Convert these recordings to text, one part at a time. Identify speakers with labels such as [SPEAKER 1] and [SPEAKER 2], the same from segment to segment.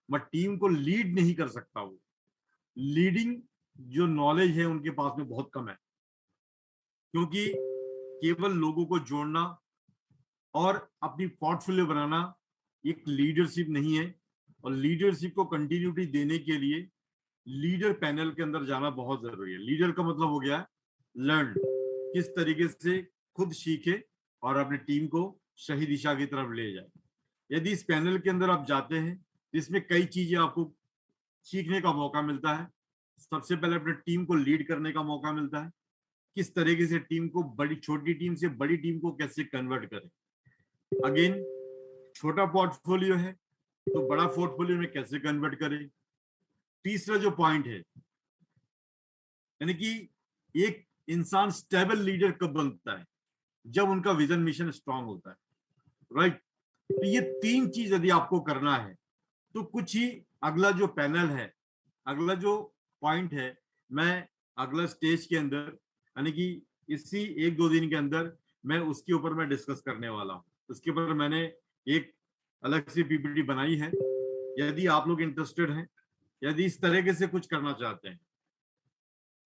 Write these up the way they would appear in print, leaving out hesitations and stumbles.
[SPEAKER 1] But team को lead नहीं कर सकता। वो लीडिंग जो नॉलेज है उनके पास में बहुत कम है, क्योंकि केवल लोगों को जोड़ना और अपनी पोर्टफोलियो बनाना एक लीडरशिप नहीं है। और लीडरशिप को कंटिन्यूटी देने के लिए लीडर पैनल के अंदर जाना बहुत जरूरी है। लीडर का मतलब हो गया लर्न, किस तरीके से खुद सीखे और अपनी टीम को सही दिशा की तरफ ले जाए। यदि इस पैनल के अंदर आप जाते हैं तो इसमें कई चीजें आपको सीखने का मौका मिलता है। सबसे पहले अपने टीम को लीड करने का मौका मिलता है, किस तरीके से टीम को बड़ी छोटी टीम से बड़ी टीम को कैसे कन्वर्ट करें। अगेन, छोटा पोर्टफोलियो है तो बड़ा पोर्टफोलियो में कैसे कन्वर्ट करें। तीसरा जो पॉइंट है, यानी कि एक इंसान स्टेबल लीडर कब बनता है, जब उनका विजन मिशन स्ट्रांग होता है, राइट। तो ये तीन चीज यदि आपको करना है तो कुछ ही अगला जो पैनल है, अगला जो पॉइंट है, मैं अगला स्टेज के अंदर, यानी कि इसी एक दो दिन के अंदर मैं उसके ऊपर मैं डिस्कस करने वाला हूँ। उसके ऊपर मैंने एक अलग से पीपीटी बनाई है। यदि आप लोग इंटरेस्टेड हैं, यदि इस तरीके से कुछ करना चाहते हैं,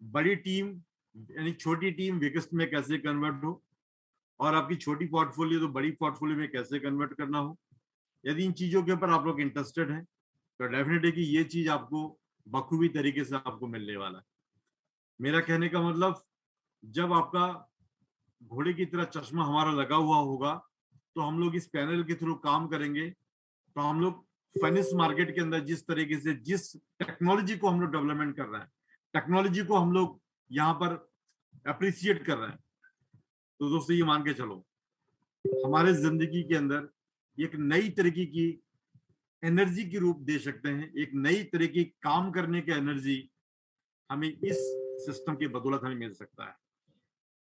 [SPEAKER 1] बड़ी टीम यानी छोटी टीम विकसित में कैसे कन्वर्ट हो, और आपकी छोटी पोर्टफोलियो तो बड़ी पोर्टफोलियो में कैसे कन्वर्ट करना हो, यदि इन चीजों के ऊपर आप लोग इंटरेस्टेड हैं तो डेफिनेटली कि ये चीज आपको बखूबी तरीके से आपको मिलने वाला है। मेरा कहने का मतलब, जब आपका घोड़े की तरह चश्मा हमारा लगा हुआ होगा तो हम लोग इस पैनल के थ्रू काम करेंगे, तो हम लोग फाइनेंस मार्केट के अंदर जिस तरीके से जिस टेक्नोलॉजी को हम लोग डेवलपमेंट कर रहे हैं, टेक्नोलॉजी को हम लोग यहाँ पर अप्रिसिएट कर रहे हैं, तो दोस्तों ये मान के चलो हमारे जिंदगी के अंदर एक नई तरीके की एनर्जी की रूप दे सकते हैं। एक नई तरह की काम करने की एनर्जी हमें इस सिस्टम के बदौलत हमें मिल सकता है,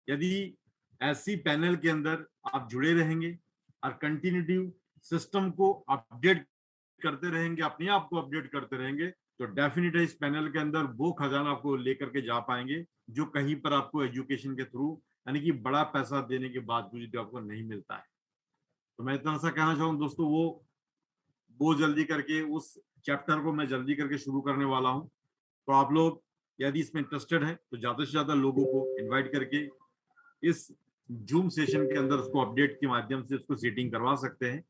[SPEAKER 1] यदि ऐसी पैनल के अंदर आप जुड़े रहेंगे और कंटिन्यूटिव सिस्टम को अपडेट करते रहेंगे, अपने आप को अपडेट करते रहेंगे, तो डेफिनेटली इस पैनल के अंदर वो खजाना आपको लेकर के जा पाएंगे जो कहीं पर आपको एजुकेशन के थ्रू, यानी कि बड़ा पैसा देने के बाद भी आपको नहीं मिलता है। तो मैं इतना सा कहना चाहूँ दोस्तों, वो जल्दी करके उस चैप्टर को मैं जल्दी करके शुरू करने वाला हूँ। तो आप लोग यदि इसमें इंटरेस्टेड है तो ज्यादा से ज्यादा लोगों को इनवाइट करके इस जूम सेशन के अंदर उसको अपडेट के माध्यम से उसको सीटिंग करवा सकते हैं,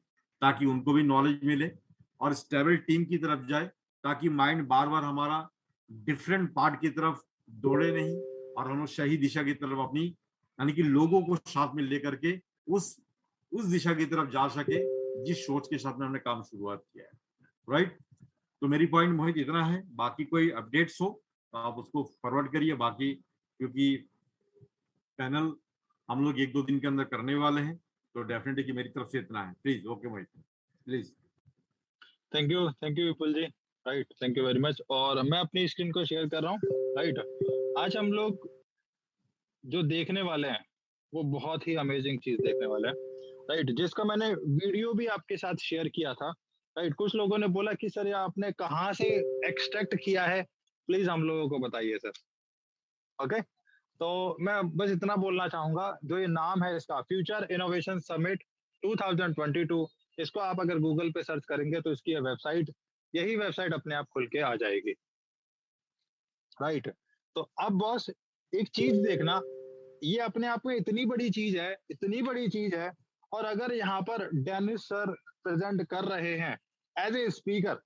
[SPEAKER 1] ताकि उनको भी नॉलेज मिले और स्टेबल टीम की तरफ जाए, ताकि माइंड बार बार हमारा डिफरेंट पार्ट की तरफ दौड़े नहीं और हम सही दिशा की तरफ अपनी, यानी कि लोगों को साथ में लेकर के उस दिशा की तरफ जा सके जिस सोच के साथ में हमने काम शुरुआत किया है, राइट। तो मेरी पॉइंट मोहित इतना है, बाकी कोई अपडेट्स हो तो आप उसको फॉरवर्ड करिए। बाकी क्योंकि पैनल हम लोग एक दो दिन के अंदर करने वाले हैं, तो डेफिनेटली कि मेरी तरफ से इतना है। Please, okay Mohit, please.
[SPEAKER 2] Thank you Vipul ji. Right, thank you very much. और मैं अपनी स्क्रीन को शेयर कर रहा हूँ। राइट, आज हम लोग जो देखने वाले हैं वो बहुत ही अमेजिंग चीज देखने वाले हैं। राइट, जिसका मैंने वीडियो भी आपके साथ शेयर किया था। राइट, कुछ लोगों ने बोला कि सर ये आपने कहाँ से एक्सट्रैक्ट किया है, प्लीज हम लोगों को बताइए सर। ओके, तो मैं बस इतना बोलना चाहूंगा, जो ये नाम है इसका, फ्यूचर इनोवेशन समिट 2022, इसको आप अगर गूगल पे सर्च करेंगे तो इसकी वेबसाइट, यही वेबसाइट अपने आप खुल के आ जाएगी। राइट, तो अब बॉस एक चीज देखना, ये अपने आप में इतनी बड़ी चीज है, इतनी बड़ी चीज है, और अगर यहाँ पर डेनिस सर प्रेजेंट कर रहे हैं एज ए स्पीकर,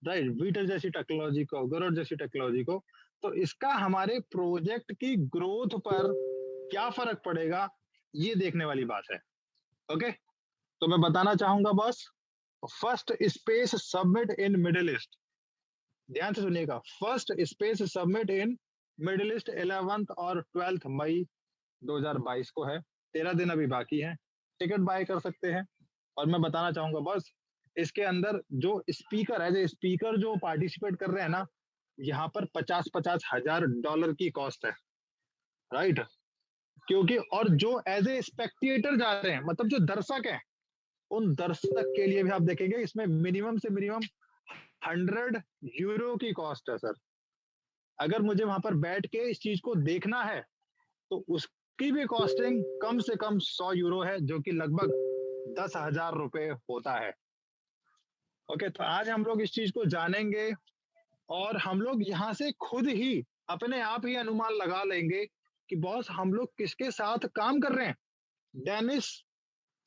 [SPEAKER 2] राइट, वीटर जैसी टेक्नोलॉजी को, गरुड़ जैसी टेक्नोलॉजी को, तो इसका हमारे प्रोजेक्ट की ग्रोथ पर क्या फर्क पड़ेगा, ये देखने वाली बात है। ओके, तो मैं बताना चाहूंगा boss, first space submit in middle east, ध्यान से सुनिएगा, first space submit in middle east 11 और 12 मई 2022 को है। 13 दिन अभी बाकी है, टिकट बाय कर सकते हैं। और मैं बताना चाहूंगा बस, इसके अंदर जो स्पीकर एज ए स्पीकर जो पार्टिसिपेट कर रहे हैं ना, यहाँ पर 50-50 हजार डॉलर की कॉस्ट है। राइट, क्योंकि और जो एज ए स्पेक्टेटर जा रहे हैं, मतलब जो दर्शक हैं, उन दर्शक के लिए भी आप देखेंगे इसमें मिनिमम से मिनिमम 100 यूरो की कॉस्ट है सर। अगर मुझे वहां पर बैठ के इस चीज को देखना है तो उसकी भी कॉस्टिंग कम से कम 100 यूरो है, जो कि लगभग 10,000 रुपए होता है। ओके, तो आज हम लोग इस चीज को जानेंगे और हम लोग यहाँ से खुद ही अपने आप ही अनुमान लगा लेंगे कि बॉस हम लोग किसके साथ काम कर रहे हैं। डेनिस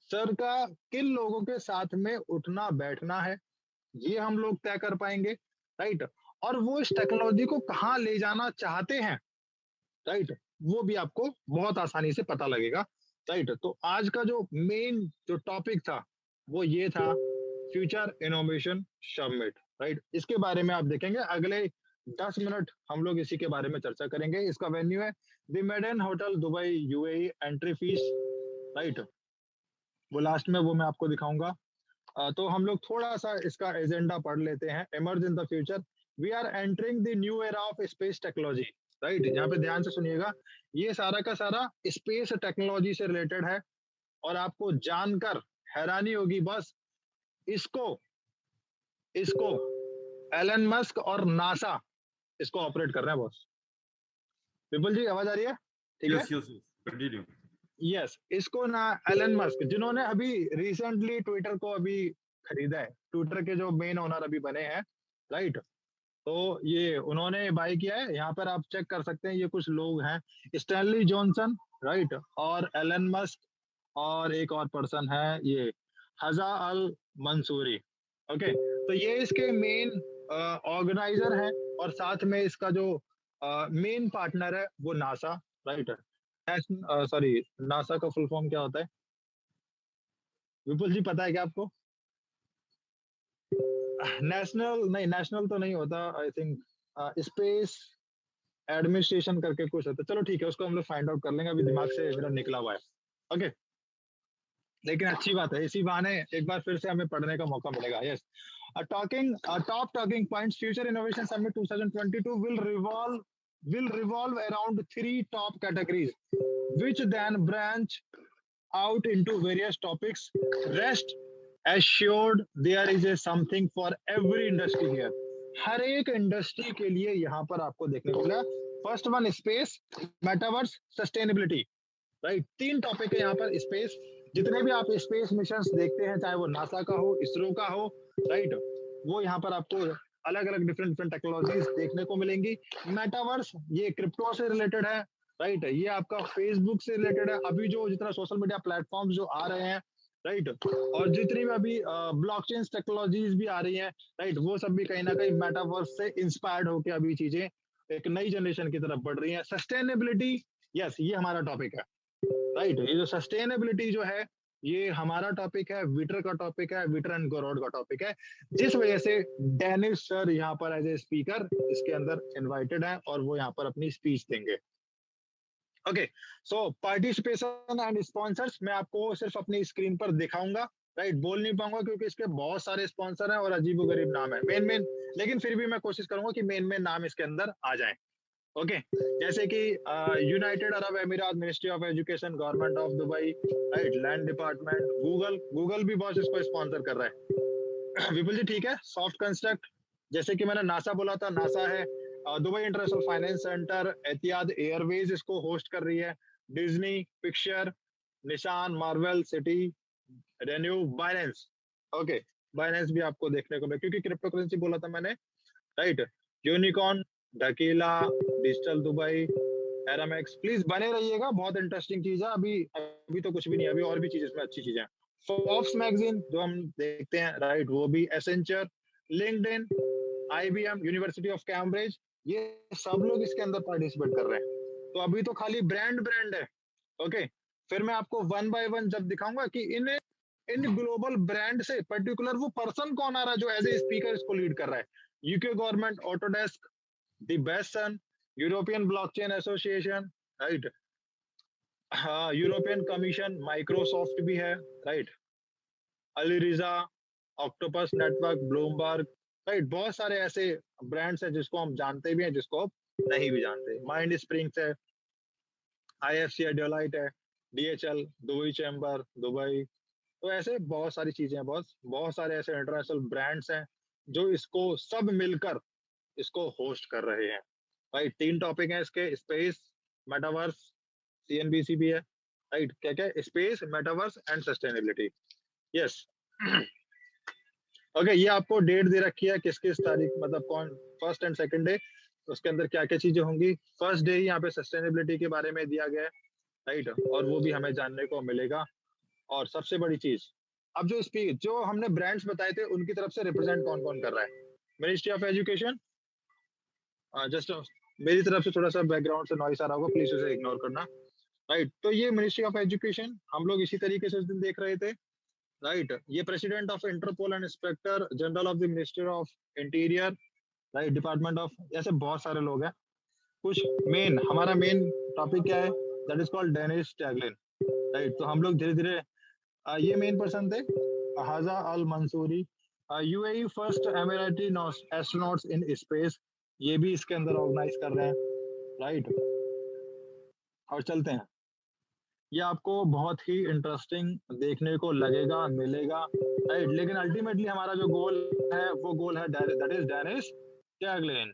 [SPEAKER 2] सर का किन लोगों के साथ में उठना बैठना है, ये हम लोग तय कर पाएंगे, राइट। और वो इस टेक्नोलॉजी को कहाँ ले जाना चाहते हैं, राइट, वो भी आपको बहुत आसानी से पता लगेगा, राइट। तो आज का जो मेन जो टॉपिक था वो ये था, फ्यूचर इनोवेशन समिट, राइट। इसके बारे में आप देखेंगे अगले 10 मिनट हम लोग इसी के बारे में चर्चा करेंगे। इसका वेन्यू है the Meydan hotel Dubai UAE, entry fees, right, वो लास्ट में वो मैं आपको दिखाऊंगा। तो हम लोग थोड़ा सा इसका एजेंडा पढ़ लेते हैं। Emerge in the future, we are entering the new era of space technology, right. यहाँ पे ध्यान से सुनिएगा, ये सारा का सारा स्पेस टेक्नोलॉजी से रिलेटेड है और आपको जानकर हैरानी होगी, बस इसको इसको एलन मस्क और नासा इसको ऑपरेट कर रहे हैं बॉस। विपुल जी आवाज आ रही है? ठीक है,
[SPEAKER 1] यस यस कंटिन्यू।
[SPEAKER 2] यस, इसको ना एलन मस्क जिन्होंने अभी रिसेंटली ट्विटर को अभी खरीदा है, ट्विटर के जो मेन ओनर अभी बने हैं, राइट। तो ये उन्होंने बाय किया है, यहाँ पर आप चेक कर सकते हैं, ये कुछ लोग हैं, स्टैनली जॉनसन, राइट, और एलन मस्क, और एक और पर्सन है ये हजा अल मंसूरी। ओके, तो ये इसके मेन ऑर्गेनाइजर हैं और साथ में इसका जो मेन पार्टनर है वो नासा, राइट। सॉरी, नासा का फुल फॉर्म क्या होता है, विपुल जी पता है क्या आपको? नेशनल नहीं, नेशनल तो नहीं होता आई थिंक, स्पेस एडमिनिस्ट्रेशन करके कुछ होता है। चलो ठीक है, उसको हम लोग फाइंड आउट कर लेंगे, अभी दिमाग से मेरा निकला हुआ है। ओके, लेकिन अच्छी बात है, इसी बहाने एक बार फिर से हमें पढ़ने का मौका मिलेगा। Yes, top talking points, future innovation summit 2022 will revolve around 3 top categories, which then branch out into various topics. Rest assured there is a something for every industry here. हर एक इंडस्ट्री के लिए यहाँ पर आपको देखने को मिला। First one space, metaverse, sustainability, right. 3 topic है यहाँ पर। स्पेस, जितने भी आप स्पेस मिशंस देखते हैं, चाहे वो नासा का हो, इसरो का हो, राइट, वो यहाँ पर आपको अलग अलग डिफरेंट टेक्नोलॉजीज देखने को मिलेंगी। मेटावर्स, ये क्रिप्टो से रिलेटेड है, राइट, ये आपका फेसबुक से रिलेटेड है। अभी जो जितना सोशल मीडिया प्लेटफॉर्म जो आ रहे हैं, राइट, और जितनी भी अभी ब्लॉकचेन टेक्नोलॉजीज भी आ रही हैं, राइट, वो सब भी कहीं ना कहीं मेटावर्स से इंस्पायर्ड होकर अभी चीजें एक नई जनरेशन की तरफ बढ़ रही है। सस्टेनेबिलिटी, यस, ये हमारा टॉपिक है, राइट। ये जो सस्टेनेबिलिटी जो है, ये हमारा टॉपिक है, विटर का टॉपिक है, विटर एंड गोरोड का टॉपिक है, जिस वजह से डेनिस सर यहाँ पर एज ए स्पीकर इसके अंदर इनवाइटेड है और वो यहाँ पर अपनी स्पीच देंगे। Okay, so participation and sponsors मैं आपको सिर्फ अपनी स्क्रीन पर दिखाऊंगा, राइट, बोल नहीं पाऊंगा क्योंकि इसके बहुत सारे स्पॉन्सर हैं और अजीबोगरीब नाम है मेन, लेकिन फिर भी मैं कोशिश करूंगा कि मेन नाम इसके अंदर आ जाए। ओके, जैसे कि यूनाइटेड अरब अमीरात, ministry of education, government of Dubai, right, land department, Google भी बॉस इसको स्पॉन्सर कर रहा है। विपुल जी ठीक है, सॉफ्ट कंस्ट्रक्ट, जैसे कि मैंने नासा बोला था, नासा है, दुबई इंटरनेशनल फाइनेंस सेंटर, एतिहाद एयरवेज इसको होस्ट कर रही है, डिज्नी पिक्चर, निशान, Marvel, city, renew, Binance. Okay, Binance भी आपको देखने को मिले क्योंकि क्रिप्टो करेंसी बोला था मैंने, राइट, यूनिकॉर्न, ढकीला, डिजिटल दुबई, एरामेक्स। प्लीज बने रहिएगा, बहुत इंटरेस्टिंग चीज है। अभी तो कुछ भी नहीं है, अभी और भी चीज इसमें अच्छी चीजें हैं। फोर्ब्स मैगजीन जो हम देखते हैं, राइट, वो भी, Accenture, LinkedIn, IBM, university of Cambridge, ये सब लोग इसके अंदर पार्टिसिपेट कर रहे हैं। तो अभी तो खाली ब्रांड है। ओके, फिर मैं आपको वन बाय वन जब दिखाऊंगा कि इन ग्लोबल ब्रांड से पर्टिकुलर वो पर्सन कौन आ रहा है जो एज ए स्पीकर इसको लीड कर रहा है। यूके गवर्नमेंट, ऑटोडेस्क, द बेसन, यूरोपियन ब्लॉकचेन एसोसिएशन, राइट, हाँ, यूरोपियन कमीशन, माइक्रोसॉफ्ट भी है, right, Alireza, octopus network, Bloomberg, right, बहुत सारे ऐसे ब्रांड्स हैं जिसको हम जानते भी हैं, जिसको आप नहीं भी जानते। माइंड स्प्रिंग्स है, आईएफसी है, डेलाइट है, डीएचएल, दुबई चैम्बर, दुबई। तो ऐसे बहुत सारी चीजें हैं, बहुत सारे ऐसे इंटरनेशनल ब्रांड्स हैं जो इसको सब मिलकर इसको होस्ट कर रहे हैं, राइट। 3 टॉपिक हैं इसके, स्पेस, मेटावर्स, सीएनबीसी भी है, राइट, क्या क्या, space, metaverse and sustainability. Yes, okay, ये आपको डेट दे रखी है किस किस तारीख, मतलब कौन फर्स्ट एंड सेकंड डे, उसके अंदर क्या क्या चीजें होंगी। फर्स्ट डे ही यहाँ पे सस्टेनेबिलिटी के बारे में दिया गया है, राइट, और वो भी हमें जानने को मिलेगा। और सबसे बड़ी चीज, अब जो स्पीच जो हमने ब्रांड्स बताए थे उनकी तरफ से रिप्रेजेंट कौन कौन कर रहा है, मिनिस्ट्री ऑफ एजुकेशन। जस्ट मेरी तरफ से थोड़ा सा बैकग्राउंड से नॉइस आ रहा होगा, प्लीज उसे इग्नोर करना, राइट। तो ये मिनिस्ट्री ऑफ एजुकेशन हम लोग इसी तरीके से उस दिन देख रहे थे, राइट। ये president of Interpol and inspector general of the ministry of interior, right, department of, ऐसे बहुत सारे लोग हैं। कुछ मेन, हमारा मेन टॉपिक क्या है, that is called Denis Taglin, right. तो हम लोग धीरे धीरे ये मेन पर्सन थे, Hazza Al Mansouri, UAE first Emirati astronauts in space, ये भी इसके अंदर ऑर्गेनाइज कर रहे हैं, राइट। और चलते हैं, ये आपको बहुत ही इंटरेस्टिंग देखने को लगेगा, मिलेगा, राइट। लेकिन अल्टीमेटली हमारा जो गोल है वो गोल है that is Denis Taglin,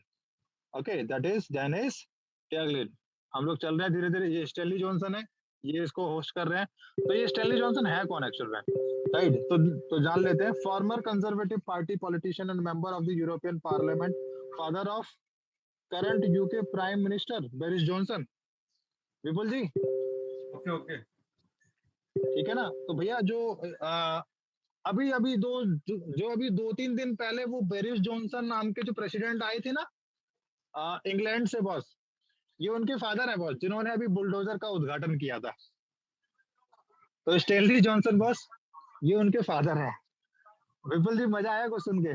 [SPEAKER 2] okay, that is Denis Taglin. हम लोग चल रहे हैं धीरे धीरे। ये स्टैनली जॉनसन है, ये इसको होस्ट कर रहे हैं। तो ये स्टैनली जॉनसन है कौन एक्चुअल में, राइट। तो जान लेते हैं। Former Conservative Party politician and member of the European Parliament, father of current UK prime minister Boris Johnson. Vipul ji,
[SPEAKER 1] okay okay,
[SPEAKER 2] ठीक है ना। तो भैया जो अभी अभी जो अभी 2-3 दिन पहले वो बोरिस जॉनसन नाम के जो प्रेसिडेंट आए थे ना, इंग्लैंड से बॉस, ये उनके फादर है बॉस, जिन्होंने अभी बुलडोजर का उद्घाटन किया था। तो स्टैनली जॉनसन बॉस, ये उनके फादर है। विपुल जी, मजा आया कुछ सुन के?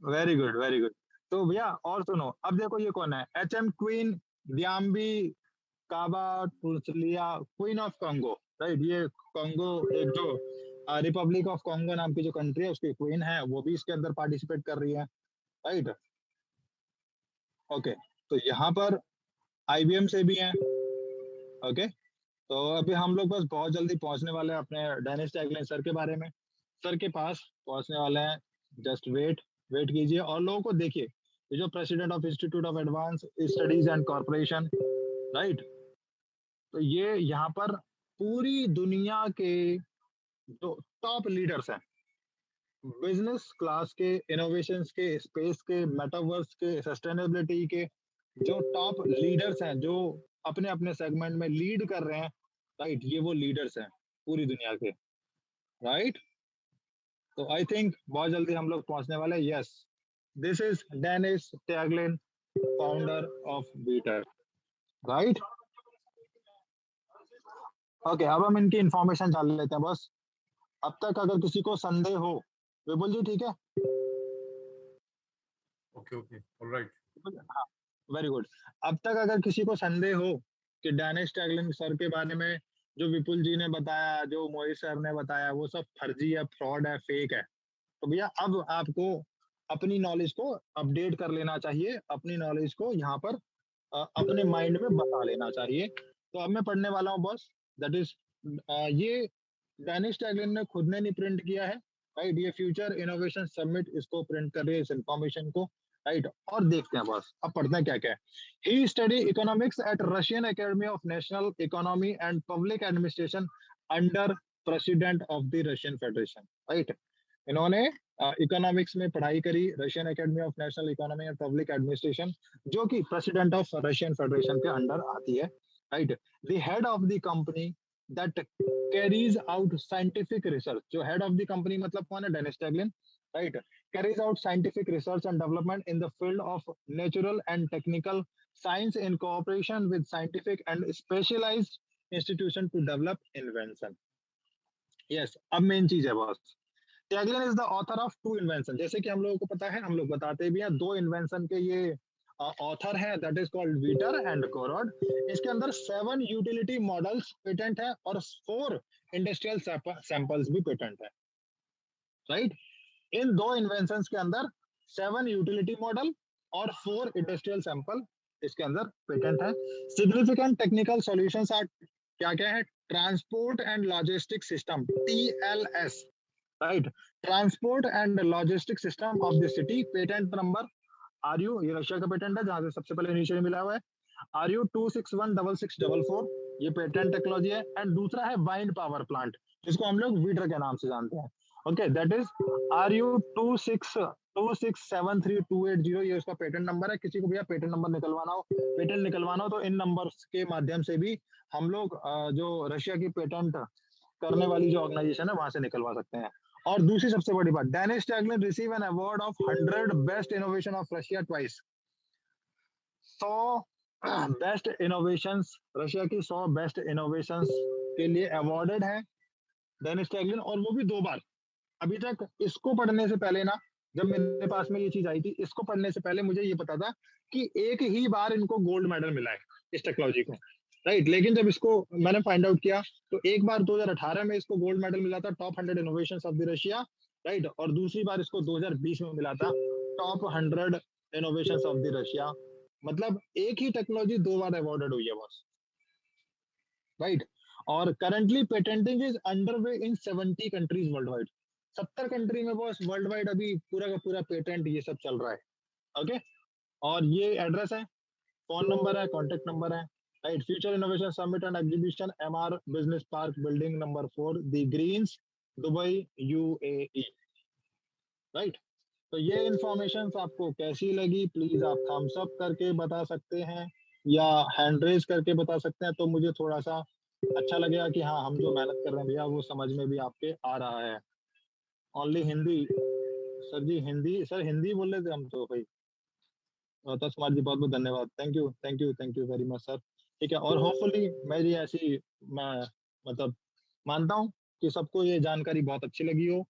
[SPEAKER 2] Very good, very good. तो भैया और सुनो, अब देखो ये कौन है, HM queen Diambi Kabatusuila, queen of Congo, right. ये कॉन्गो, एक जो रिपब्लिक ऑफ कॉन्गो नाम की जो कंट्री है उसकी क्वीन है, वो भी इसके अंदर पार्टिसिपेट कर रही है, राइट। ओके, तो यहाँ पर आईबीएम से भी है, ओके। तो अभी हम लोग बस बहुत जल्दी पहुंचने वाले हैं अपने डेनिस टैगलिन सर के बारे में, सर के पास पहुंचने वाले हैं। जस्ट वेट, वेट कीजिए और लोगों को देखिए। ये जो president of institute of advance studies and corporation, right. तो ये यहाँ पर पूरी दुनिया के जो टॉप लीडर्स हैं, बिजनेस क्लास के, इनोवेशंस के, स्पेस के, मेटावर्स के, सस्टेनेबिलिटी के, जो टॉप लीडर्स हैं, जो अपने अपने सेगमेंट में लीड कर रहे हैं, राइट। ये वो लीडर्स हैं पूरी दुनिया के, राइट। तो आई थिंक बहुत जल्दी हम लोग पहुंचने वाले हैं। Yes, this is Denis Taglin, founder of Beeter, right. Okay, अब हम इनकी इंफॉर्मेशन जान लेते हैं बस। अब तक अगर किसी को संदेह हो, विपुल जी, ठीक है?
[SPEAKER 1] Okay okay, alright.
[SPEAKER 2] हाँ, वेरी गुड। अब तक अगर किसी को संदेह हो कि डेनिस टैगलिन सर के बारे में जो विपुल जी ने बताया, जो मोहित सर ने बताया, वो सब फर्जी है, फ्रॉड है, फेक है, तो भैया अब आपको अपनी नॉलेज को अपडेट कर लेना चाहिए, अपनी नॉलेज को यहाँ पर अपने माइंड में बता लेना चाहिए। तो अब मैं पढ़ने वाला हूँ बॉस, दैट इज ये डेनिस टैगलिन ने खुद ने नहीं प्रिंट किया है, राइट। ये फ्यूचर इनोवेशन समिट इसको प्रिंट कर रही है, इस इंफॉर्मेशन को, राइट। और देखते हैं बॉस, अब पढ़ते हैं क्या क्या है। He study economics at Russian Academy of National Economy and Public Administration under President of the Russian Federation, right. इन्होंने इकोनॉमिक्स में पढ़ाई करी Russian Academy of National Economy and Public Administration, जो कि प्रेसिडेंट ऑफ रशियन फेडरेशन के under आती है, right. The head of the company that carries out scientific research, जो हेड ऑफ द कंपनी मतलब कौन है, Denis Taglin, right. Carries out scientific research and development in the field of natural and technical science in cooperation with scientific and specialized institution to develop invention. Yes, अब main चीज है boss, Taglin is the author of 2 invention. जैसे कि हम लोगों को पता है, हम लोग बताते भी हैं, 2 इन्वेंशन के ये ऑथर है, दैट इज कॉल्ड वीटर एंड गोरॉड। इसके अंदर 7 यूटिलिटी मॉडल्स पेटेंट है और 4 इंडस्ट्रियल सैंपल्स भी पेटेंट है, राइट। इन 2 इन्वेंशंस के अंदर 7 यूटिलिटी मॉडल और 4 इंडस्ट्रियल सैंपल इसके अंदर पेटेंट है। सिग्निफिकेंट टेक्निकल सॉल्यूशंस आर क्या क्या है, transport and logistic system, TLS, right. Transport and logistic system of the city, patent number RU, ये रशिया का पेटेंट है जहां से सबसे पहले इनिशियली मिला हुआ है, RU 2616644, ये पेटेंट टेक्नोलॉजी है। एंड दूसरा है वाइंड पावर प्लांट, जिसको हम लोग वीटर के नाम से जानते हैं, ओके, दैट इज RU267328 ये उसका पेटेंट नंबर है। किसी को भैया पेटेंट नंबर निकलवाना हो तो इन नंबर्स के माध्यम से भी हम लोग जो रशिया की पेटेंट करने वाली जो ऑर्गेनाइजेशन है वहां से निकलवा सकते हैं। और दूसरी सबसे बड़ी बात, Denis Taglin receive an award of 100 best innovation of Russia twice. 100 best innovations, Russia की 100 बेस्ट इनोवेशंस के लिए अवार्डेड है डेनिस टैगलिन, और वो भी 2 बार। अभी तक इसको पढ़ने से पहले ना, जब मेरे पास में ये चीज आई थी, इसको पढ़ने से पहले मुझे ये पता था कि एक ही बार इनको गोल्ड मेडल मिला है इस टेक्नोलॉजी को, राइट। लेकिन जब इसको मैंने फाइंड आउट किया तो एक बार 2018 में इसको गोल्ड मेडल मिला था top 100 innovations of the Russia, right, और दूसरी बार इसको 2020 में मिला था top 100 innovations of the Russia. मतलब एक ही टेक्नोलॉजी 2 बार अवार्डेड हुई है बॉस, राइट। और currently patenting is underway in 70 countries world wide. 70 country में बॉस वर्ल्ड वाइड अभी पूरा का पूरा पेटेंट ये सब चल रहा है। ओके, और ये एड्रेस है, फोन नंबर है, कॉन्टेक्ट नंबर है, right. Future innovation summit and exhibition, MR business park building number 4, the Greens, Dubai, UAE, right. तो ये इंफॉर्मेशन आपको कैसी लगी, प्लीज आप थम्स अप करके बता सकते हैं या हैंड रेज करके बता सकते हैं, तो मुझे थोड़ा सा अच्छा लगेगा कि हाँ, हम जो मेहनत कर रहे हैं भैया वो समझ में भी आपके आ रहा है। ओनली हिंदी सर जी, हिंदी सर, हिंदी बोल रहे थे हम तो भाई। रोहतास कुमार जी, बहुत बहुत धन्यवाद, thank you very much sir. ठीक है, और होपफुली मेरी ऐसी, मैं मतलब मानता हूँ कि सबको ये जानकारी बहुत अच्छी लगी हो,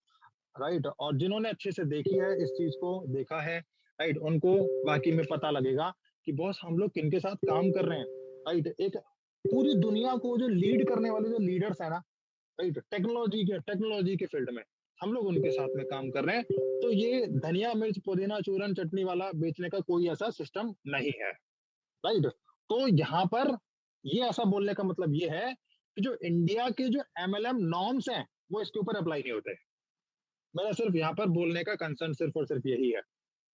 [SPEAKER 2] राइट। और जिन्होंने अच्छे से देखी है, इस चीज को देखा है, राइट, उनको वाकई में पता लगेगा कि बॉस हम लोग किनके साथ काम कर रहे हैं, राइट। एक पूरी दुनिया को जो लीड करने वाले जो लीडर्स है ना, राइट, टेक्नोलॉजी के फील्ड में, हम लोग उनके साथ में काम कर रहे हैं। तो ये धनिया मिर्च पुदीना चूरन चटनी वाला बेचने का कोई ऐसा सिस्टम नहीं है, राइट। तो यहाँ पर ये ऐसा बोलने का मतलब ये है कि जो इंडिया के जो MLM नॉर्म्स हैं वो इसके ऊपर अप्लाई नहीं होते। मेरा सिर्फ यहाँ पर बोलने का कंसर्न सिर्फ और सिर्फ यही है,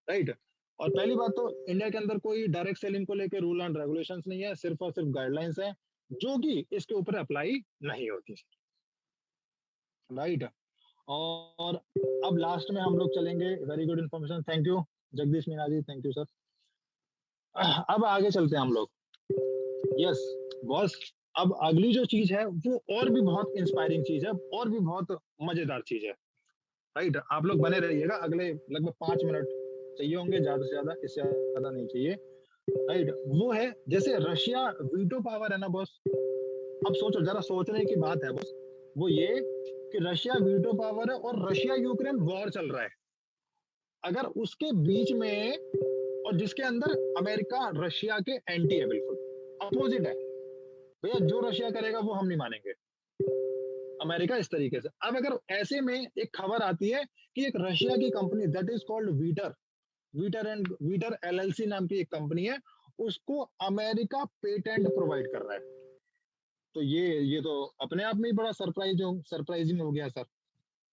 [SPEAKER 2] राइट। और पहली बात तो इंडिया के अंदर कोई डायरेक्ट सेलिंग को लेकर रूल एंड रेगुलेशंस नहीं है, सिर्फ और सिर्फ गाइडलाइंस है जो कि इसके ऊपर अप्लाई नहीं होती, राइट। और अब लास्ट में हम लोग चलेंगे, very good information, thank you Jagdish Meena ji, thank you sir. अब आगे चलते हैं हम लोग, यस बॉस। अब अगली जो चीज है वो और भी बहुत इंस्पायरिंग चीज है, और भी बहुत मजेदार चीज है, राइट। आप लोग बने रहिएगा, अगले लगभग 5 मिनट चाहिए होंगे, ज्यादा से ज्यादा, इससे ज्यादा नहीं चाहिए, राइट। वो है जैसे रशिया वीटो पावर है ना बॉस, अब सोचो, जरा सोचने की बात है बॉस, वो ये कि रशिया वीटो पावर है और रशिया यूक्रेन वॉर चल रहा है। अगर उसके बीच में, और जिसके अंदर अमेरिका रशिया के एंटी है, बिल्कुल अपोजिट है भैया, जो रशिया करेगा वो हम नहीं मानेंगे, अमेरिका इस तरीके से। अब अगर ऐसे में एक खबर आती है कि एक रशिया की company that is called Viter LLC नाम की एक कंपनी है, उसको अमेरिका पेटेंट प्रोवाइड कर रहा है, तो ये तो अपने आप में ही बड़ा सरप्राइजिंग हो गया सर,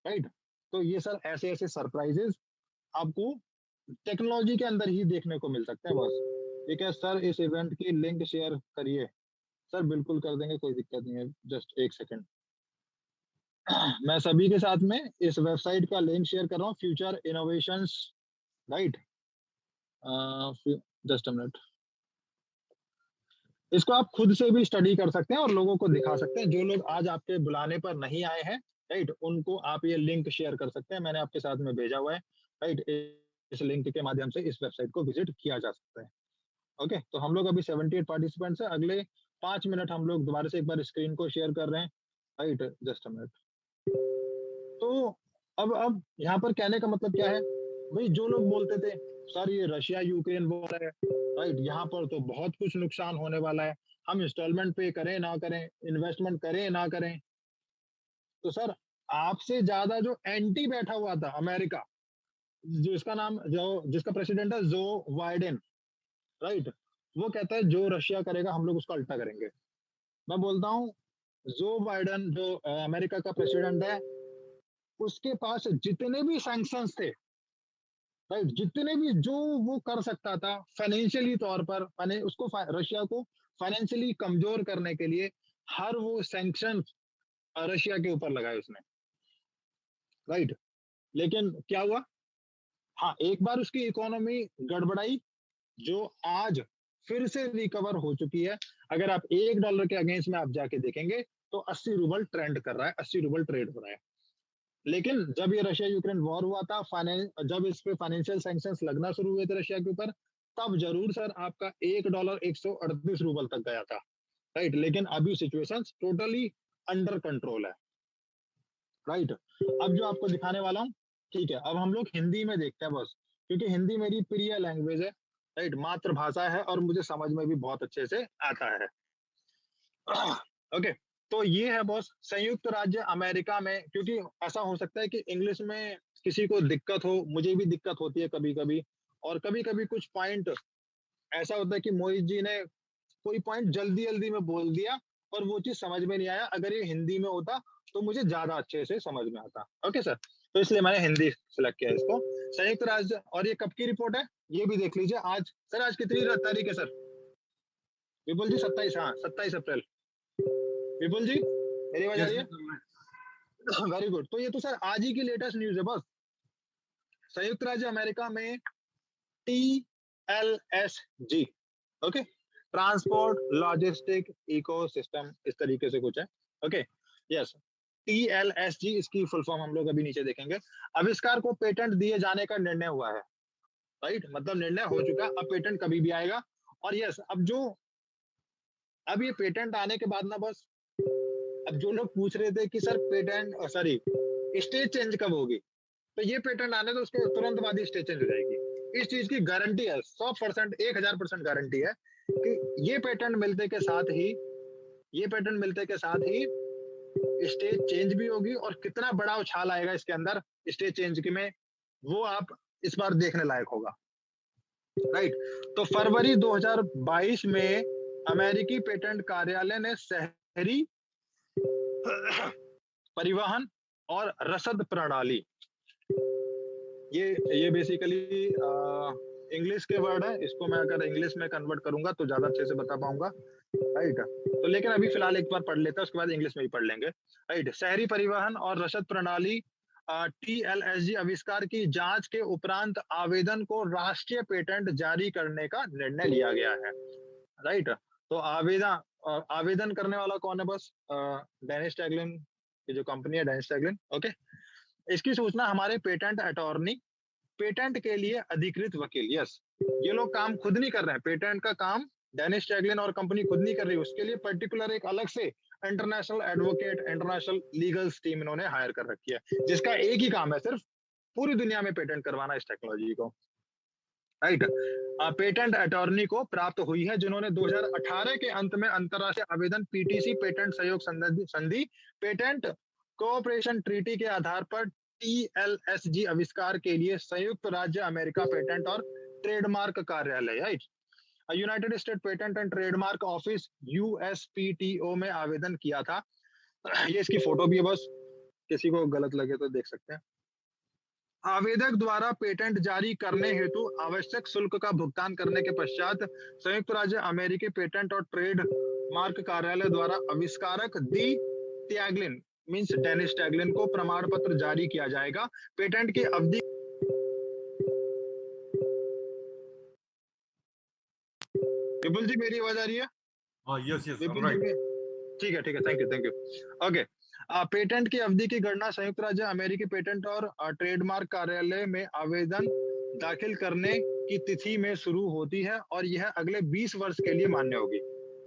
[SPEAKER 2] राइट। तो ये सर ऐसे ऐसे सरप्राइजेस आपको टेक्नोलॉजी के अंदर ही देखने को मिल सकते हैं बस। ठीक है सर, इस इवेंट की लिंक शेयर करिए। सर बिल्कुल कर देंगे, कोई दिक्कत नहीं है, जस्ट एक सेकंड। मैं सभी के साथ में इस वेबसाइट का लिंक शेयर कर रहा हूँ, future innovations, right. Just a minute, इसको आप खुद से भी स्टडी कर सकते हैं और लोगों को दिखा सकते हैं। जो लोग आज आपके बुलाने पर नहीं आए हैं, राइट, उनको आप ये लिंक शेयर कर सकते हैं, मैंने आपके साथ में भेजा हुआ है, राइट। इस लिंक के माध्यम से इस वेबसाइट को विजिट किया जा सकता है। ओके, तो हम लोग अभी 78 पार्टिसिपेंट्स हैं, अगले 5 मिनट हम लोग दोबारा से एक बार स्क्रीन को शेयर कर रहे हैं, राइट, जस्ट अ मिनट। तो अब यहाँ पर कहने का मतलब क्या है भाई, जो लोग बोलते थे सर ये रशिया यूक्रेन वॉर है, राइट, यहाँ पर तो बहुत कुछ नुकसान होने वाला है, हम इंस्टॉलमेंट पे करें ना करें, इन्वेस्टमेंट करें ना करें, तो सर आपसे ज्यादा जो एंटी बैठा हुआ था अमेरिका, जिसका प्रेसिडेंट है जो बाइडेन, राइट, वो कहता है जो रशिया करेगा हम लोग उसका उल्टा करेंगे। मैं बोलता हूँ जो बाइडेन जो अमेरिका का प्रेसिडेंट है, उसके पास जितने भी सैंक्शंस थे, राइट, जितने भी जो वो कर सकता था फाइनेंशियली तौर पर, उसको रशिया को फाइनेंशियली कमजोर करने के लिए, हर वो सैंक्शन रशिया के ऊपर लगाए उसने, राइट। लेकिन क्या हुआ, हाँ एक बार उसकी इकोनॉमी गड़बड़ाई, जो आज फिर से रिकवर हो चुकी है। अगर आप $1 के अगेंस्ट में आप जाके देखेंगे तो 80 रूबल ट्रेंड कर रहा है, 80 रूबल ट्रेड हो रहा है। लेकिन जब ये रशिया यूक्रेन वॉर हुआ था, जब इस पे फाइनेंशियल सैंक्शंस लगना शुरू हुए थे रशिया के ऊपर, तब जरूर सर आपका $1 138 रूबल तक गया था, राइट। लेकिन अभी सिचुएशन टोटली अंडर कंट्रोल है, राइट। अब जो आपको दिखाने वाला हूँ, ठीक है, अब हम लोग हिंदी में देखते हैं बस, क्योंकि हिंदी मेरी प्रिय लैंग्वेज है, राइट, मातृभाषा है और मुझे समझ में भी बहुत अच्छे से आता है। ओके, तो ये है बॉस संयुक्त राज्य अमेरिका में, क्योंकि ऐसा हो सकता है कि इंग्लिश में किसी को दिक्कत हो, मुझे भी दिक्कत होती है कभी कभी, और कभी कभी कुछ पॉइंट ऐसा होता है कि मोहित जी ने कोई पॉइंट जल्दी जल्दी में बोल दिया और वो चीज समझ में नहीं आया। अगर ये हिंदी में होता तो मुझे ज्यादा अच्छे से समझ में आता। ओके सर, तो इसलिए मैंने हिंदी सिलेक्ट किया इसको। संयुक्त राज्य, और ये कब की रिपोर्ट है ये भी देख लीजिए। आज सर, आज कितनी तारीख है सर? विपुल जी 27, हाँ 27 अप्रैल। विपुल जी मेरी आवाज आ रही है? Very good. तो ये तो सर आज ही की लेटेस्ट न्यूज है बस। संयुक्त राज्य अमेरिका में TLSG, okay, transport logistic ecosystem, इस तरीके से कुछ है। ओके, यस, TLSG, इसकी फुल फॉर्म हम लोग अभी नीचे देखेंगे। आविष्कार को पेटेंट दिए जाने का निर्णय हुआ है, राइट, मतलब निर्णय हो चुका, अब पेटेंट कभी भी आएगा। और यस, अब ये पेटेंट आने के बाद ना बस, अब जो लोग पूछ रहे थे कि sir patent, sorry, stage change कब होगी, तो ये पेटेंट आने तो उसके तुरंत बाद ही स्टेज चेंज हो जाएगी। इस चीज की गारंटी है, 100%, 1000% गारंटी है कि ये पेटेंट मिलते के साथ ही स्टेज चेंज भी होगी। और कितना बड़ा उछाल आएगा इसके अंदर स्टेज चेंज की में, वो आप इस बार देखने लायक होगा, राइट। तो फरवरी 2022 में अमेरिकी पेटेंट कार्यालय ने शहरी परिवहन और रसद प्रणाली, ये बेसिकली इंग्लिश के वर्ड है, इसको मैं अगर इंग्लिश में कन्वर्ट करूंगा तो ज्यादा अच्छे से बता पाऊंगा, राइट। तो लेकिन अभी फिलहाल एक बार पढ़ लेते हैं, उसके बाद इंग्लिश में ही पढ़ लेंगे, राइट। शहरी परिवहन और रसद प्रणाली TLSG आविष्कार की जांच के उपरांत आवेदन को राष्ट्रीय पेटेंट जारी करने का निर्णय लिया गया है, राइट। तो आवेदन करने वाला कौन है? बस डेनिस टैगलिन की जो कंपनी है, डेनिस टैगलिन, ओके। इसकी सूचना हमारे पेटेंट अटॉर्नी, पेटेंट के लिए अधिकृत वकील, यस, ये लोग काम खुद नहीं कर रहे हैं, पेटेंट का काम डेनिस टैगलिन और कंपनी खुद नहीं कर रही, उसके लिए पर्टिकुलर एक अलग से international advocate, international legal team इन्होंने हायर कर रखी है, जिसका एक ही काम है सिर्फ पूरी दुनिया में पेटेंट करवाना इस टेक्नोलॉजी को, राइट। पेटेंट अटॉर्नी को प्राप्त हुई है जिन्होंने 2018 के अंत में अंतर्राष्ट्रीय आवेदन PTC, पेटेंट सहयोग संधि, पेटेंट कोऑपरेशन ट्रीटी के आधार पर TLSG आविष्कार के लिए संयुक्त राज्य अमेरिका पेटेंट और ट्रेडमार्क कार्यालय, right, United state patent and trademark office USPTO में आवेदन किया था। ये इसकी फोटो भी है, बस किसी को गलत लगे तो देख सकते हैं। आवेदक द्वारा पेटेंट जारी करने हेतु आवश्यक शुल्क का भुगतान करने के पश्चात संयुक्त राज्य अमेरिकी पेटेंट और ट्रेड मार्क कार्यालय द्वारा आविष्कारक दी टैगलिन मींस डेनिस टैगलिन को प्रमाण पत्र जारी किया जाएगा। पेटेंट की अवधि, विपुल जी मेरी आवाज आ रही है?
[SPEAKER 1] यस यस,
[SPEAKER 2] विपुल
[SPEAKER 1] राइट।
[SPEAKER 2] जी, ठीक है, थैंक यू। ओके, पेटेंट की अवधि की गणना संयुक्त राज्य अमेरिकी पेटेंट और ट्रेडमार्क कार्यालय में आवेदन दाखिल करने की तिथि में शुरू होती है और यह अगले 20 वर्ष के लिए मान्य होगी,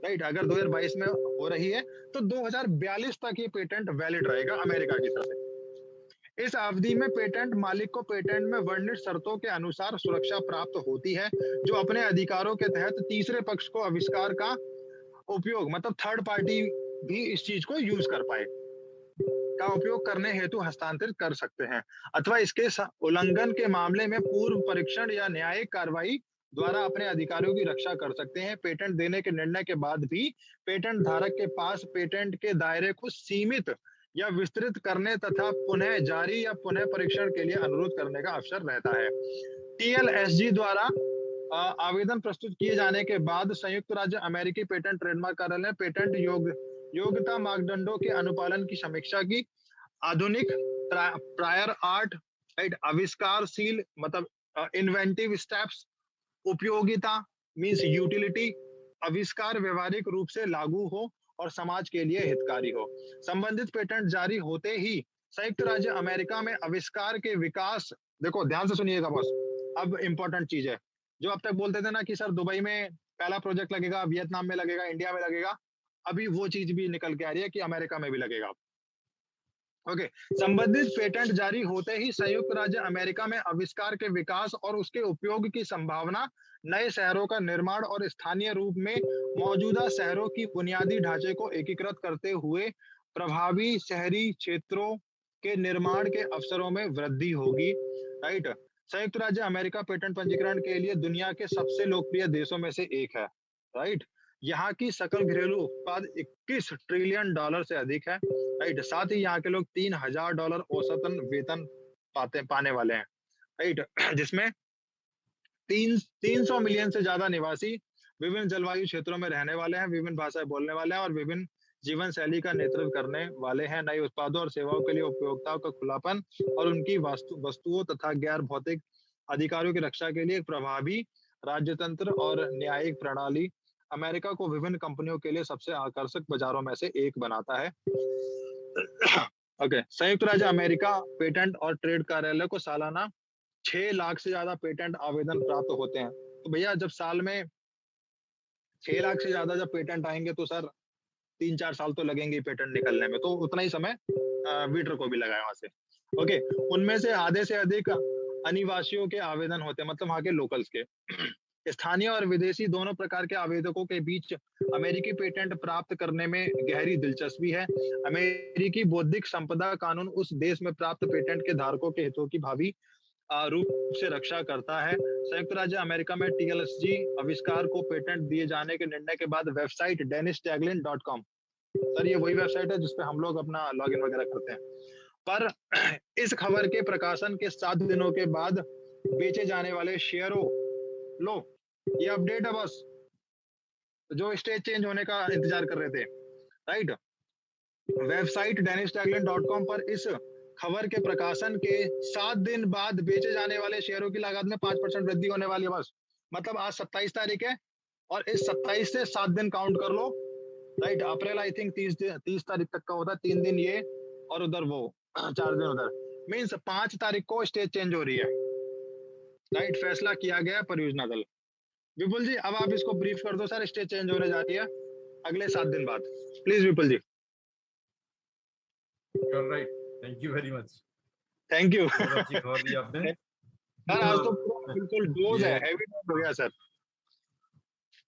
[SPEAKER 2] राइट। अगर 2022 में हो रही है तो 2042 तक ये पेटेंट वैलिड रहेगा अमेरिका की तरफ से। इस अवधि में पेटेंट मालिक को पेटेंट में वर्णित शर्तों के अनुसार सुरक्षा प्राप्त होती है, जो अपने अधिकारों के तहत तीसरे पक्ष को आविष्कार का उपयोग, मतलब थर्ड पार्टी भी इस चीज को यूज कर पाए, का उपयोग करने हेतु हस्तांतरित कर सकते हैं, अथवा इसके उल्लंघन के मामले में पूर्व परीक्षण या न्यायिक कार्रवाई द्वारा अपने अधिकारों की रक्षा कर सकते हैं। पेटेंट देने के निर्णय के बाद भी पेटेंट धारक के पास पेटेंट के दायरे को सीमित या विस्तृत करने तथा पुनः जारी या पुनः परीक्षण के लिए अनुरोध करने का अवसर रहता है। TLSG द्वारा आवेदन प्रस्तुत किए जाने के बाद संयुक्त राज्य अमेरिकी पेटेंट ट्रेडमार्क कार्यालय ने पेटेंट योग्यता मापदंडों के अनुपालन की समीक्षा की। आधुनिक, प्रायर आर्ट, राइट, आविष्कारशील मतलब इन्वेंटिव स्टेप्स, उपयोगिता मींस यूटिलिटी, आविष्कार व्यवहारिक रूप से लागू हो और समाज के लिए हितकारी हो। संबंधित पेटेंट जारी होते ही संयुक्त राज्य अमेरिका में आविष्कार के विकास, देखो ध्यान से सुनिएगा बस, अब इंपॉर्टेंट चीज है, जो अब तक बोलते थे ना कि सर दुबई में पहला प्रोजेक्ट लगेगा, वियतनाम में लगेगा, इंडिया में लगेगा, अभी वो चीज भी निकल के आ रही है कि अमेरिका में भी लगेगा। ओके, संबंधित पेटेंट जारी होते ही संयुक्त राज्य अमेरिका में आविष्कार के विकास और उसके उपयोग की संभावना, नए शहरों का निर्माण और स्थानीय रूप में मौजूदा शहरों की बुनियादी ढांचे को एकीकृत करते हुए प्रभावी शहरी क्षेत्रों के निर्माण के अवसरों में वृद्धि होगी। राइट, संयुक्त राज्य अमेरिका पेटेंट पंजीकरण के लिए दुनिया के सबसे लोकप्रिय देशों में से एक है। राइट, यहाँ की सकल घरेलू उत्पाद 21 ट्रिलियन डॉलर से अधिक है। राइट, साथ ही यहाँ के लोग $3000 औसतन वेतन पाने वाले हैं। राइट, जिसमें 300 मिलियन से ज्यादा निवासी विभिन्न जलवायु क्षेत्रों में रहने वाले हैं, विभिन्न भाषाएं बोलने वाले हैं और विभिन्न जीवन शैली का नेतृत्व करने वाले हैं। नए उत्पादों और सेवाओं के लिए उपभोक्ताओं का खुलापन और उनकी वस्तुओं तथा गैर भौतिक अधिकारों की रक्षा के लिए एक प्रभावी राज्यतंत्र और न्यायिक प्रणाली अमेरिका को विभिन्न कंपनियों के लिए सबसे आकर्षक बाजारों में से एक बनाता है। ओके, संयुक्त राज्य अमेरिका पेटेंट और ट्रेड कार्यालय को सालाना 6 लाख से ज्यादा पेटेंट आवेदन प्राप्त होते हैं। तो भैया जब साल में 6 लाख से ज्यादा जब पेटेंट आएंगे तो सर 3-4 साल तो लगेंगे पेटेंट निकलने में, तो उतना ही समय वीटर को भी लगा है वहां से। ओके, उनमें से आधे से अधिक अनिवासियों के आवेदन होते हैं, मतलब वहां के लोकल्स के। स्थानीय और विदेशी दोनों प्रकार के आवेदकों के बीच अमेरिकी पेटेंट प्राप्त करने में गहरी दिलचस्पी है। अमेरिकी बौद्धिक संपदा कानून उस देश में प्राप्त पेटेंट के धारकों के हितों की भावी रूप से रक्षा करता है। संयुक्त राज्य अमेरिका में TLSG आविष्कार को पेटेंट दिए जाने के निर्णय के बाद वेबसाइट DennisTaglin.com, सर ये वही वेबसाइट है जिसपे हम लोग अपना लॉगिन वगैरह करते हैं, पर इस खबर के प्रकाशन के 7 दिनों के बाद बेचे जाने वाले शेयरों, लो ये अपडेट है बस, जो स्टेज चेंज होने का इंतजार कर रहे थे। राइट, वेबसाइट DennisTaglin.com पर इस खबर के प्रकाशन के 7 दिन बाद बेचे जाने वाले शेयरों की लागत में 5% वृद्धि होने वाली है बस। मतलब आज 27 तारीख है और इस 27 से 7 दिन काउंट कर लो। राइट, अप्रैल आई थिंक 30 तारीख तक का होता है, 3 दिन ये और उधर वो 4 दिन उधर, मीन्स 5 तारीख को स्टेज चेंज हो रही है। राइट, फैसला किया गया परियोजना दल। विपुल जी अब आप इसको ब्रीफ कर दो सर, स्टेज चेंज होने जा रही है अगले 7 दिन बाद, please Vipul ji.
[SPEAKER 1] Right, thank you very much,
[SPEAKER 2] thank you.
[SPEAKER 1] बहुत अच्छी खबर दी आपने
[SPEAKER 2] सर आज तो पूरा बिल्कुल डोज है, हेवी डोज हो गया सर।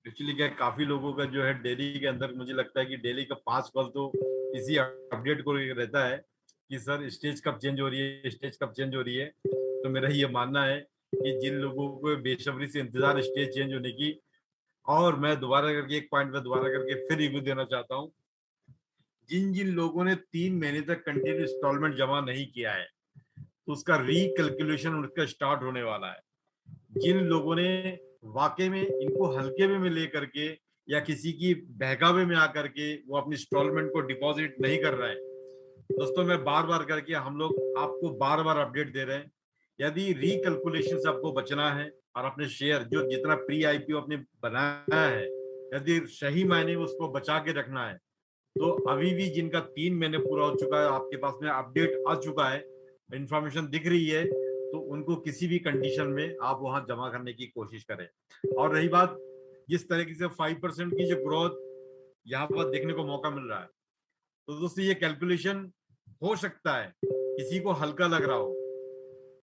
[SPEAKER 1] एक्चुअली क्या काफी लोगों का जो है डेली के अंदर, मुझे लगता है कि डेली का 5 कॉल तो इसी अपडेट को रहता है कि सर स्टेज कब चेंज हो रही है, स्टेज कब चेंज हो रही है। तो मेरा ये मानना है कि जिन लोगों को बेसब्री से इंतजार स्टेज चेंज होने की, और मैं दोबारा करके एक पॉइंट में दोबारा करके फिर रिव्यू देना चाहता हूँ, जिन जिन लोगों ने 3 महीने तक कंटिन्यू इंस्टॉलमेंट जमा नहीं किया है तो उसका रिकैलकुलेशन उनका स्टार्ट होने वाला है। जिन लोगों ने वाकई में इनको हल्के में लेकर के या किसी की बहकावे में आकर के वो अपनी इंस्टॉलमेंट को डिपॉजिट नहीं कर रहा है, दोस्तों मैं बार बार करके हम लोग आपको बार बार अपडेट दे रहे हैं, यदि रिकैलकुलेशन से आपको बचना है और अपने शेयर जो जितना प्री IPO आपने बनाया है यदि सही मायने में उसको बचा के रखना है, तो अभी भी जिनका 3 महीने पूरा हो चुका है, आपके पास में अपडेट आ चुका है, इंफॉर्मेशन दिख रही है, तो उनको किसी भी कंडीशन में आप वहां जमा करने की कोशिश करें। और रही बात जिस तरीके से 5% की जो ग्रोथ यहाँ पर देखने को मौका मिल रहा है, तो दोस्तों ये कैलकुलेशन हो सकता है किसी को हल्का लग रहा हो,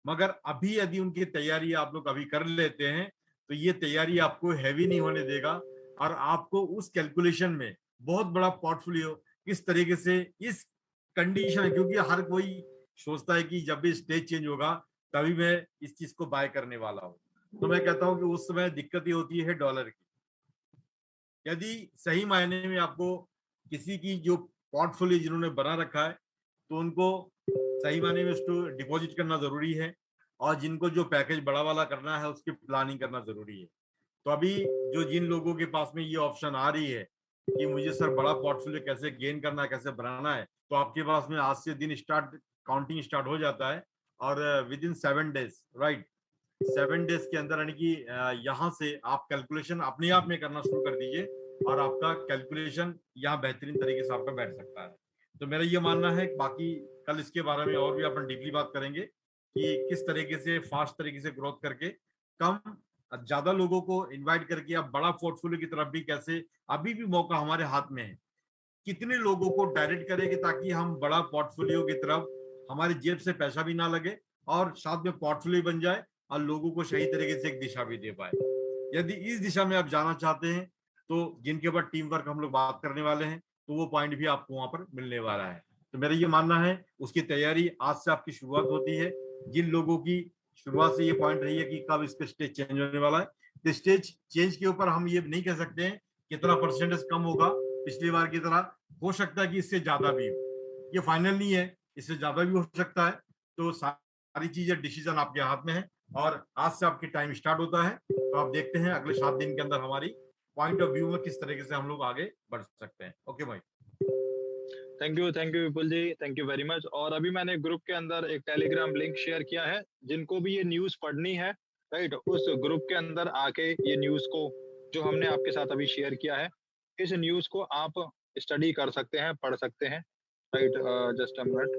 [SPEAKER 1] मगर अभी यदि उनकी तैयारी आप लोग अभी कर लेते हैं तो ये तैयारी आपको हैवी नहीं होने देगा और आपको उस कैलकुलेशन में बहुत बड़ा पोर्टफोलियो किस तरीके से इस कंडीशन है, क्योंकि हर कोई सोचता है कि जब भी स्टेज चेंज होगा तभी मैं इस चीज को बाय करने वाला हूं, तो मैं कहता हूं कि उस समय दिक्कत ही होती है डॉलर की। यदि सही मायने में आपको किसी की जो पोर्टफोलियो जिन्होंने बना रखा है तो उनको सही मायने में उसको डिपॉजिट करना जरूरी है, और जिनको जो पैकेज बड़ा वाला करना है उसकी प्लानिंग करना जरूरी है। तो अभी जो जिन लोगों के पास में ये ऑप्शन आ रही है कि मुझे सर बड़ा पोर्टफोलियो कैसे गेन करना है, कैसे बनाना है, तो आपके पास में आज से दिन काउंटिंग स्टार्ट हो जाता है। और with in 7 days, right, 7 days के अंदर, यानी कि यहाँ से आप कैलकुलेशन अपने आप में करना शुरू कर दीजिए और आपका कैलकुलेशन यहाँ बेहतरीन तरीके से आपका बैठ सकता है। तो मेरा ये मानना है, बाकी कल इसके बारे में और भी अपन डीपली बात करेंगे कि किस तरीके से फास्ट तरीके से ग्रोथ करके कम ज्यादा लोगों को इनवाइट करके आप बड़ा पोर्टफोलियो की तरफ भी कैसे, अभी भी मौका हमारे हाथ में है, कितने लोगों को डायरेक्ट करेंगे ताकि हम बड़ा पोर्टफोलियो की तरफ हमारी जेब से पैसा भी ना लगे और साथ में पोर्टफोलियो बन जाए और लोगों को सही तरीके से एक दिशा भी दे पाए। यदि इस दिशा में आप जाना चाहते हैं तो जिनके ऊपर टीम वर्क हम लोग बात करने वाले हैं, तो वो पॉइंट भी आपको वहां पर मिलने वाला है। तो मेरा ये मानना है उसकी तैयारी आज से आपकी शुरुआत होती है। जिन लोगों की शुरुआत से ये पॉइंट रही है कि कब इस पे स्टेज चेंज होने वाला है, तो स्टेज चेंज के ऊपर हम ये नहीं कह सकते हैं कितना परसेंटेज कम होगा पिछली बार की तरह, हो सकता है कि इससे ज्यादा भी हो, ये फाइनल नहीं है, इससे ज्यादा भी हो सकता है। तो सारी चीजें डिसीजन आपके हाथ में है और आज से आपकी टाइम स्टार्ट होता है। तो आप देखते हैं अगले 7 दिन के अंदर हमारी पॉइंट ऑफ व्यू में किस तरीके से हम लोग आगे बढ़ सकते हैं। ओके भाई,
[SPEAKER 2] thank you Vipul ji, thank you very much. और अभी मैंने ग्रुप के अंदर एक टेलीग्राम लिंक शेयर किया है, जिनको भी ये न्यूज पढ़नी है, राइट, उस ग्रुप के अंदर आके ये न्यूज को जो हमने आपके साथ अभी शेयर किया है, इस न्यूज को आप स्टडी कर सकते हैं, पढ़ सकते हैं, राइट। जस्ट अ मिनट,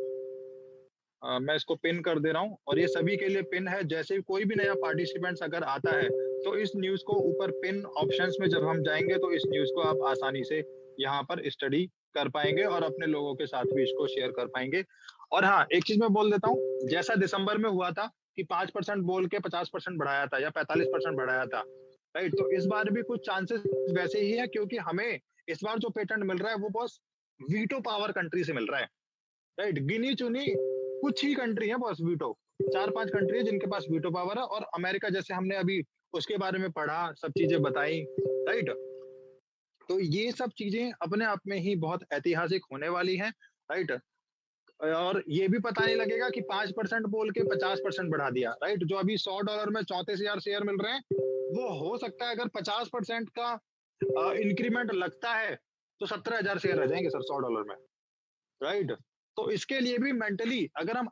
[SPEAKER 2] मैं इसको पिन कर दे रहा हूँ और ये सभी के लिए पिन है। जैसे ही कोई भी नया पार्टिसिपेंट्स अगर आता है तो इस न्यूज को ऊपर पिन ऑप्शंस में जब हम जाएंगे तो इस न्यूज को आप आसानी से यहाँ पर स्टडी कर पाएंगे और अपने लोगों के साथ भी इसको शेयर कर पाएंगे। और हाँ, एक चीज मैं बोल देता हूँ, जैसा दिसंबर में हुआ था कि 5% बोल के 50% बढ़ाया था या 45% बढ़ाया था, राइट, तो इस बार भी कुछ चांसेस वैसे ही है, क्योंकि हमें इस बार जो पेटेंट मिल रहा है वो बस वीटो पावर कंट्री से मिल रहा है, राइट। गिनी चुनी कुछ ही कंट्री है बस वीटो, 4-5 कंट्री है जिनके पास वीटो पावर है, और अमेरिका जैसे हमने अभी उसके बारे में पढ़ा, सब चीजें बताई, राइट। तो ये सब चीजें अपने आप में ही बहुत ऐतिहासिक होने वाली हैं, राइट। और ये भी पता नहीं लगेगा कि 5% बोल के 50% बढ़ा दिया, राइट। जो अभी $100 में 34,000 शेयर मिल रहे हैं, वो हो सकता है अगर 50% का इंक्रीमेंट लगता है तो 17,000 शेयर रह जाएंगे सर $100 में, राइट। तो इसके लिए भी मेंटली अगर हम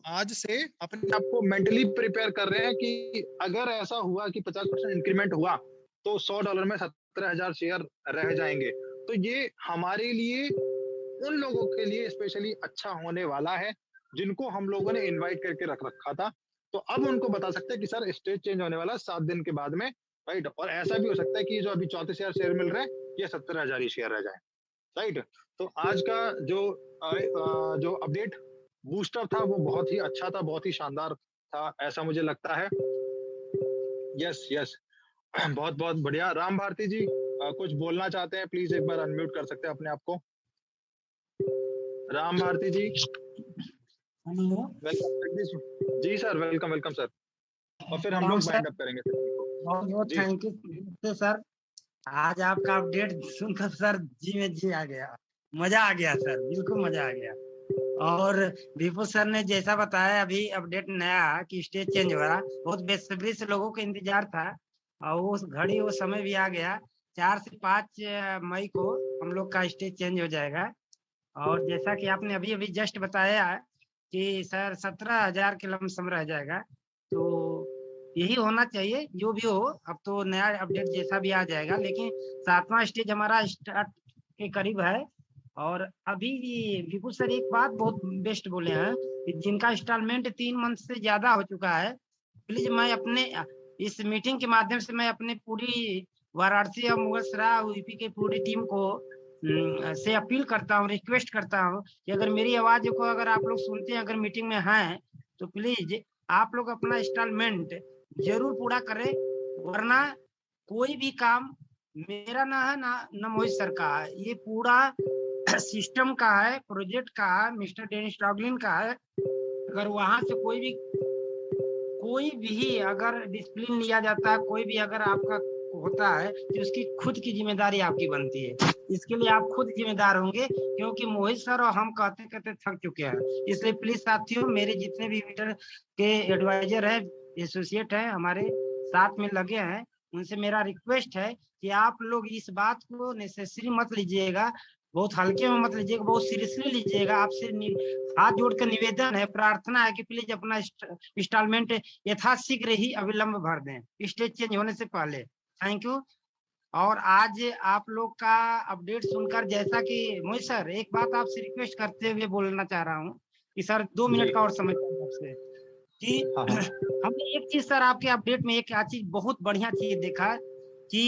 [SPEAKER 2] आज से अपने आप को मेंटली प्रिपेयर कर रहे हैं कि अगर ऐसा हुआ कि 50% इंक्रीमेंट हुआ तो $100 में 17,000 शेयर रह जाएंगे, तो ये हमारे लिए, उन लोगों के लिए स्पेशली अच्छा होने वाला है जिनको हम लोगों ने इनवाइट करके रख रखा था। तो अब उनको बता सकते हैं कि सर स्टेज चेंज होने वाला है 7 दिन के बाद में, राइट। और ऐसा भी हो सकता है कि जो अभी 34,000 शेयर मिल रहे हैं ये 17,000 ही शेयर रह जाए, राइट। तो आज का जो अपडेट बूस्टर था वो बहुत ही अच्छा था, बहुत ही शानदार था, ऐसा मुझे लगता है। यस यस, बहुत बहुत बढ़िया। राम भारती जी कुछ बोलना चाहते हैं, प्लीज एक बार अनम्यूट कर सकते हैं अपने आप को। राम भारती जी,
[SPEAKER 3] हेलो,
[SPEAKER 2] वेलकम जी सर, वेलकम वेलकम सर। और फिर हम लोग वाइंड अप करेंगे
[SPEAKER 3] बहुत बहुत
[SPEAKER 2] जी।
[SPEAKER 3] Thank you sir. आज आपका अपडेट सुनकर सर जी में जी आ गया, मजा आ गया सर, बिल्कुल मजा आ गया। और विपुल सर ने जैसा बताया अभी अपडेट नया कि स्टेज चेंज हो रहा, बहुत बेसब्री से लोगों को इंतजार था और उस घड़ी वो समय भी आ गया। 4 से 5 मई को हम लोग का स्टेज चेंज हो जाएगा। और जैसा कि आपने अभी अभी जस्ट बताया कि सर 17,000 के लमसम रह जाएगा, तो यही होना चाहिए जो भी हो। अब तो नया अपडेट जैसा भी आ जाएगा, लेकिन 7वां स्टेज हमारा स्टार्ट के करीब है। और अभी विपुल सर एक बात बहुत बेस्ट बोले हैं कि जिनका इंस्टॉलमेंट 3 मंथ से ज्यादा हो चुका है, प्लीज मैं अपने इस मीटिंग के माध्यम से मैं अपनी पूरी वाराणसी और मुगलसराय यूपी की पूरी टीम को से अपील करता हूँ, रिक्वेस्ट करता हूँ कि अगर मेरी आवाज को अगर आप लोग सुनते हैं, अगर मीटिंग में हैं, तो प्लीज आप लोग अपना इंस्टॉलमेंट जरूर पूरा करें, वरना कोई भी काम मेरा ना है ना मोहित सर का है, ये पूरा सिस्टम का है, प्रोजेक्ट का है, मिस्टर डेनिस टॉगलिन का है। अगर वहां से कोई भी अगर डिसिप्लिन लिया जाता है, कोई भी अगर आपका होता है, तो उसकी खुद की जिम्मेदारी आपकी बनती है। इसके लिए आप खुद जिम्मेदार होंगे, क्योंकि मोहित सर और हम कहते कहते थक चुके हैं। इसलिए प्लीज साथियों, मेरे जितने भी मीटर के एडवाइजर है, एसोसिएट है, हमारे साथ में लगे हैं, उनसे मेरा रिक्वेस्ट है कि आप लोग इस बात को नेसेसरी मत लीजिएगा, बहुत हल्के में मत लीजिएगा, बहुत सीरियसली लीजिएगा। आपसे हाथ जोड़कर निवेदन है, प्रार्थना है कि प्लीज अपना इंस्टॉलमेंट यथाशीघ्र ही अविलंब भर दें, स्टेज चेंज होने से पहले। Thank you. और आज आप लोग का अपडेट सुनकर, जैसा कि मोहित सर, एक बात आपसे रिक्वेस्ट करते हुए बोलना चाह रहा हूँ कि सर 2 मिनट का और समय चाहिए आपसे कि
[SPEAKER 2] हाँ, हाँ।
[SPEAKER 3] हमने एक चीज सर आपके अपडेट में एक चीज बहुत बढ़िया चीज देखा कि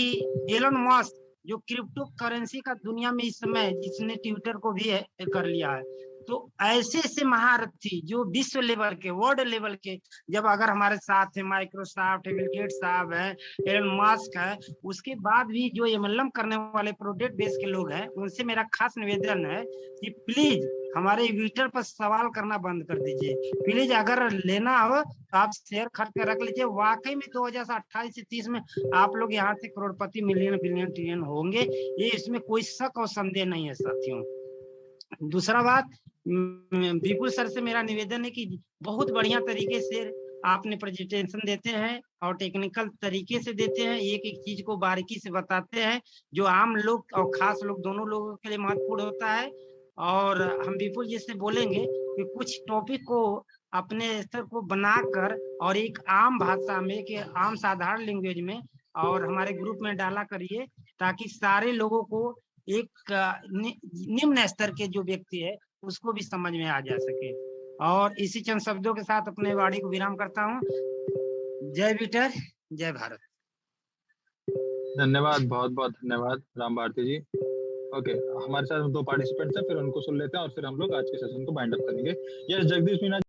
[SPEAKER 3] एलन मस्क जो क्रिप्टो करेंसी का दुनिया में इस समय जिसने ट्विटर को भी कर लिया है, तो ऐसे ऐसे महारथी जो विश्व लेवल के, वर्ल्ड लेवल के, जब अगर हमारे साथ है माइक्रोसॉफ्ट है, बिल गेट्स साहब है, एलन मस्क है, उसके बाद भी जो एमएलएम करने वाले प्रोडक्ट बेस के लोग हैं, उनसे मेरा खास निवेदन है कि प्लीज हमारे ट्विटर पर सवाल करना बंद कर दीजिए। प्लीज अगर लेना हो तो आप शेयर खरीद के रख लीजिए। वाकई में 2028 से 30 में आप लोग यहाँ से करोड़पति, मिलियन, बिलियन, ट्रिलियन होंगे, ये इसमें कोई शक और संदेह नहीं है साथियों। दूसरा बात, विपुल सर से मेरा निवेदन है कि बहुत बढ़िया तरीके से आपने प्रेजेंटेशन देते हैं और टेक्निकल तरीके से देते हैं, एक एक चीज को बारीकी से बताते हैं, जो आम लोग और खास लोग दोनों लोगों के लिए महत्वपूर्ण होता है। और हम विपुल जी से बोलेंगे कि कुछ टॉपिक को अपने स्तर को बनाकर और एक आम भाषा में, कि आम साधारण लैंग्वेज में और हमारे ग्रुप में डाला करिए, ताकि सारे लोगों को एक निम्न स्तर के जो व्यक्ति है उसको भी समझ में आ जा सके। और इसी चंद शब्दों के साथ अपने वाणी को विराम करता हूँ। जय विटर, जय भारत।
[SPEAKER 2] धन्यवाद, बहुत बहुत धन्यवाद राम भारती जी। ओके, हमारे साथ 2 पार्टिसिपेंट्स हैं, फिर उनको सुन लेते हैं और फिर हम लोग आज के सेशन को बाइंड अप करेंगे। यस, जगदीश मीना